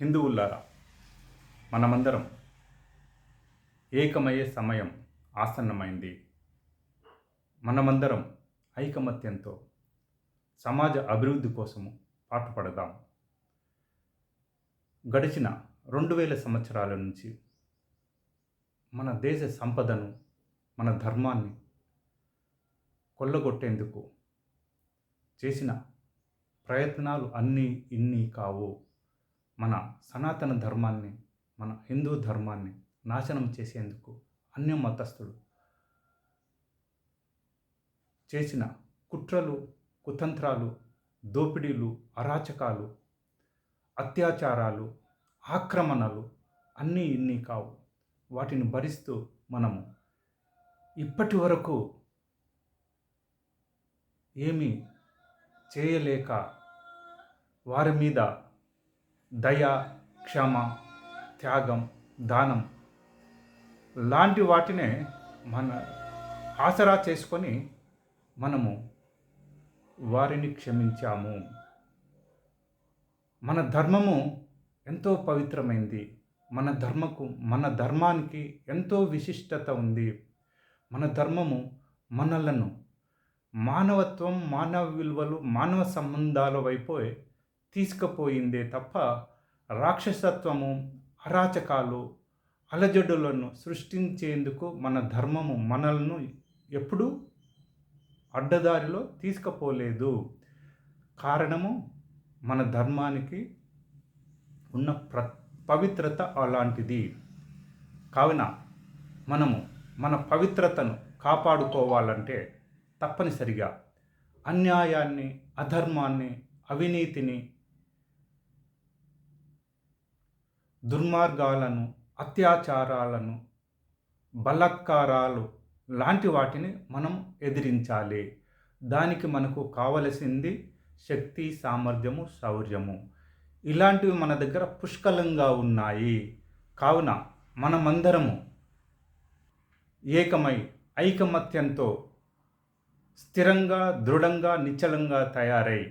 హిందువులారా, మనమందరం ఏకమయ్యే సమయం ఆసన్నమైంది. మనమందరం ఐకమత్యంతో సమాజ అభివృద్ధి కోసము పాటుపడదాం. గడిచిన 2000 సంవత్సరాల నుంచి మన దేశ సంపదను, మన ధర్మాన్ని కొల్లగొట్టేందుకు చేసిన ప్రయత్నాలు అన్నీ ఇన్ని కావు. మన సనాతన ధర్మాన్ని, మన హిందూ ధర్మాన్ని నాశనం చేసేందుకు అన్య మతస్థులు చేసిన కుట్రలు, కుతంత్రాలు, దోపిడీలు, అరాచకాలు, అత్యాచారాలు, ఆక్రమణలు అన్నీ ఇన్ని కావు. వాటిని భరిస్తూ మనము ఇప్పటి వరకు ఏమీ చేయలేక వారి మీద దయ, క్షమ, త్యాగం, దానం లాంటి వాటినే మన ఆసరా చేసుకొని మనము వారిని క్షమించాము. మన ధర్మము ఎంతో పవిత్రమైంది. మన ధర్మానికి ఎంతో విశిష్టత ఉంది. మన ధర్మము మనలను మానవత్వం, మానవ విలువలు, మానవ సంబంధాల వైపు తీసుకుపోయిందే తప్ప రాక్షసత్వము, అరాచకాలు, అలజడులను సృష్టించేందుకు మన ధర్మము మనలను ఎప్పుడూ అడ్డదారిలో తీసుకుపోలేదు. కారణము మన ధర్మానికి ఉన్న పవిత్రత అలాంటిది. కావున మనము మన పవిత్రతను కాపాడుకోవాలంటే తప్పనిసరిగా అన్యాయాన్ని, అధర్మాన్ని, అవినీతిని, దుర్మార్గాలను, అత్యాచారాలను, బలాత్కారాలు లాంటి వాటిని మనం ఎదిరించాలి. దానికి మనకు కావలసింది శక్తి, సామర్థ్యము, శౌర్యము. ఇలాంటివి మన దగ్గర పుష్కలంగా ఉన్నాయి. కావున మనమందరము ఏకమై ఐకమత్యంతో స్థిరంగా, దృఢంగా, నిశ్చలంగా తయారై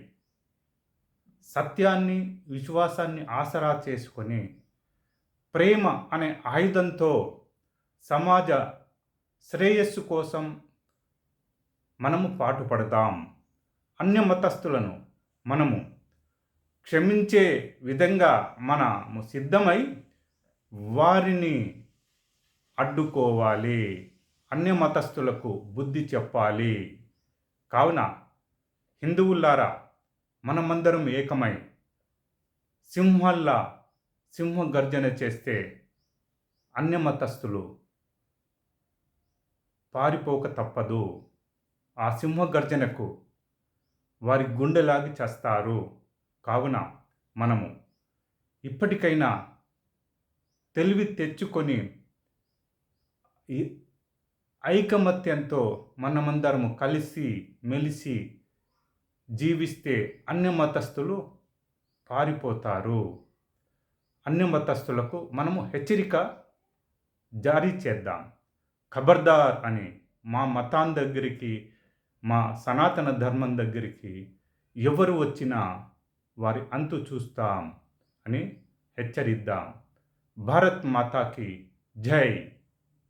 సత్యాన్ని, విశ్వాసాన్ని ఆసరా చేసుకొని ప్రేమ అనే ఆయుధంతో సమాజ శ్రేయస్సు కోసం మనము పాటుపడదాం. అన్య మతస్థులను మనము క్షమించే విధంగా మనము సిద్ధమై వారిని అడ్డుకోవాలి. అన్య మతస్థులకు బుద్ధి చెప్పాలి. కావున హిందువులారా, మనమందరం ఏకమై సింహ గర్జన చేస్తే అన్య మతస్థులు పారిపోక తప్పదు. ఆ సింహ గర్జనకు వారి గుండెలాగి చేస్తారు. కావున మనము ఇప్పటికైనా తెలివి తెచ్చుకొని ఐకమత్యంతో మనమందరము కలిసి మెలిసి జీవిస్తే అన్య మతస్థులు పారిపోతారు. అన్య మతస్థులకు మనము హెచ్చరిక జారీ చేద్దాం. ఖబర్దార్ అని మా మతాన్ దగ్గరికి, మా సనాతన ధర్మం దగ్గరికి ఎవరు వచ్చినా వారి అంతు చూస్తాం అని హెచ్చరిద్దాం. భారత్ మాతాకి జై.